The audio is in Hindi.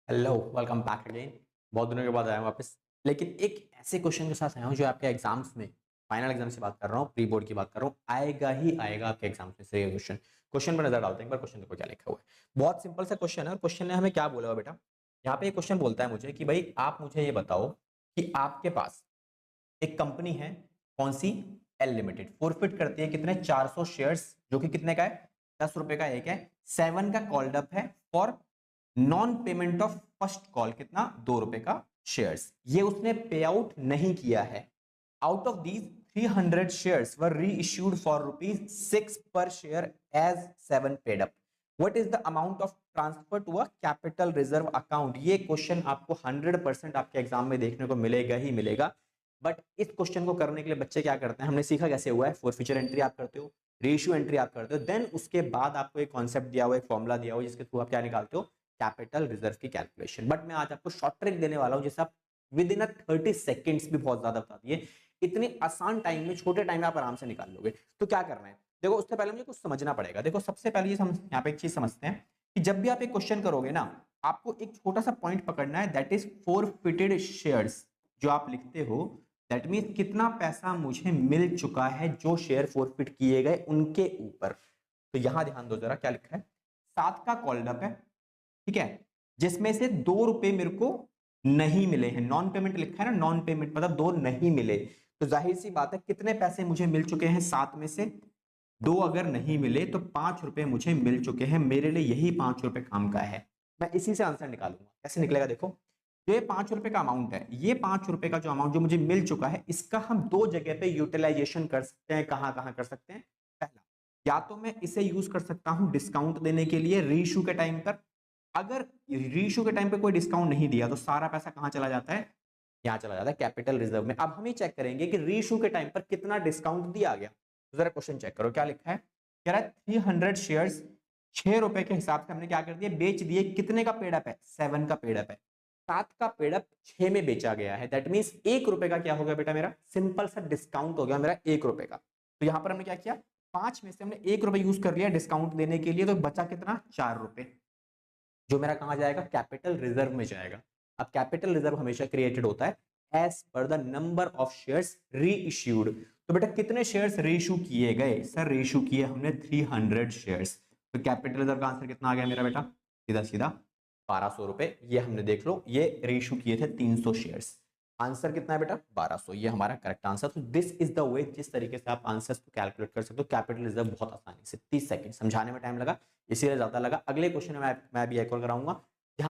Hello, welcome back again. बहुत दिनों के बाद आया हूँ वापस। लेकिन एक ऐसे क्वेश्चन के साथ आया हूँ जो आपके एग्जाम्स में, फाइनल एग्जाम से बात कर रहा हूँ, प्री बोर्ड की बात कर रहा हूँ, आएगा ही आएगा आपके एग्जाम्स में से ये क्वेश्चन। क्वेश्चन पर नजर डालते हैं एक बार, क्वेश्चन देखो क्या लिखा हुआ है। बहुत सिंपल सा क्वेश्चन है और क्वेश्चन ने हमें क्या बोला हुआ बेटा। यहाँ पे एक क्वेश्चन बोलता है मुझे कि भाई आप मुझे ये बताओ कि आपके पास एक कंपनी है, कौन सी? L limited. फोरफिट करती है कितने? 400 शेयर्स, जो कि कितने का है? 10 रुपए का एक है। 7 का कॉल्ड अप है for non payment of first call, कितना? 2 रुपए का शेयर्स। ये उसने पे आउट नहीं किया है। Out of these 300 shares were reissued for ₹6 per share as 7 paid up. What is the amount of transfer to a capital reserve account? ये क्वेश्चन आपको 100% आपके एग्जाम में देखने को मिलेगा ही मिलेगा। बट इस क्वेश्चन को करने के लिए बच्चे क्या करते हैं, हमने सीखा कैसे हुआ है। फॉरफीचर एंट्री आप करते हो, रेशियो एंट्री आप करते हो, देन उसके बाद आपको एक कॉन्सेप्ट दिया हुआ, एक फॉर्मूला दिया हुआ जिसके थ्रू आप क्या निकालते हो? कैपिटल रिजर्व की कैलकुलेशन। बट मैं आज आपको शॉर्ट ट्रिक देने वाला हूं जिससे आप विद इन 30 सेकेंड्स भी बहुत ज्यादा बता दिए, इतने आसान टाइम में, छोटे टाइम में आप आराम से निकाल लोगे। तो क्या करना है, देखो उससे पहले मुझे कुछ समझना पड़ेगा। देखो सबसे पहले हम यहाँ पे एक चीज समझते हैं कि जब भी आप एक क्वेश्चन करोगे ना, आपको एक छोटा सा पॉइंट पकड़ना है, दैट इज फोरफिटेड शेयर्स। जो आप लिखते हो दैट मीन कितना पैसा मुझे मिल चुका है जो शेयर फोरफिट किए गए उनके ऊपर। तो यहां ध्यान दो जरा, क्या लिखा है? 7 का कॉल्ड अप है, ठीक है, जिसमें से 2 रुपए मेरे को नहीं मिले हैं। नॉन पेमेंट लिखा है ना, नॉन पेमेंट मतलब 2 नहीं मिले। तो जाहिर सी बात है कितने पैसे मुझे मिल चुके हैं? 7 में से 2 अगर नहीं मिले तो 5 रुपए मुझे मिल चुके हैं। मेरे लिए यही 5 रुपए काम का है। मैं इसी से आंसर निकालूंगा। कैसे निकलेगा देखो, जो ये 5 रुपए का अमाउंट है, ये 5 रुपए का जो अमाउंट जो मुझे मिल चुका है, इसका हम 2 जगह पे यूटिलाइजेशन कर सकते हैं। कहां कहां कर सकते हैं? पहला, या तो मैं इसे यूज कर सकता हूं डिस्काउंट देने के लिए रीइश्यू के टाइम पर। अगर रीइश्यू के टाइम पे कोई डिस्काउंट नहीं दिया तो सारा पैसा कहां चला जाता है? यहाँ चला जाता है कैपिटल रिजर्व में। अब हम ये चेक करेंगे कि रीइश्यू के टाइम पर कितना डिस्काउंट दिया गया। तो जरा क्वेश्चन चेक करो क्या लिखा है। कह रहा है 300 शेयर्स 6 रुपए के हिसाब से हमने क्या कर दिया? बेच दिए। कितने का पेडअप है? 7 का पेडअप है। 7 का पेडअप 6 में बेचा गया है। दैट मीन्स 1 रुपए का क्या हो गया बेटा मेरा? सिंपल सा डिस्काउंट हो गया मेरा 1 रुपए का। तो यहां पर हमने क्या किया? 5 में से हमने 1 रुपए यूज कर लिया डिस्काउंट देने के लिए, तो बचा कितना? 4 रुपए, जो मेरा कहां जाएगा? कैपिटल रिजर्व में जाएगा। अब कैपिटल रिजर्व हमेशा क्रिएटेड होता है as per the number of shares reissued. तो बेटा कितने शेयर्स री इश्यू किए गए? सर री इश्यू किए हमने 300 शेयर्स। तो कैपिटल रिजर्व का आंसर कितना आ गया मेरा बेटा? सीधा सीधा 1200 रुपए। ये हमने देख लो, ये री इश्यू किए थे 300 शेयर्स। आंसर कितना है बेटा? 1200। ये हमारा करेक्ट आंसर। तो दिस इज द वे जिस तरीके से आप आंसर्स को कैलकुलेट कर सकते हो। कैपिटल रिजर्व बहुत आसानी से, 30 सेकंड समझाने में टाइम लगा, इसीलिए ज्यादा लगा। अगले क्वेश्चन में मैं भी एक और कराऊंगा।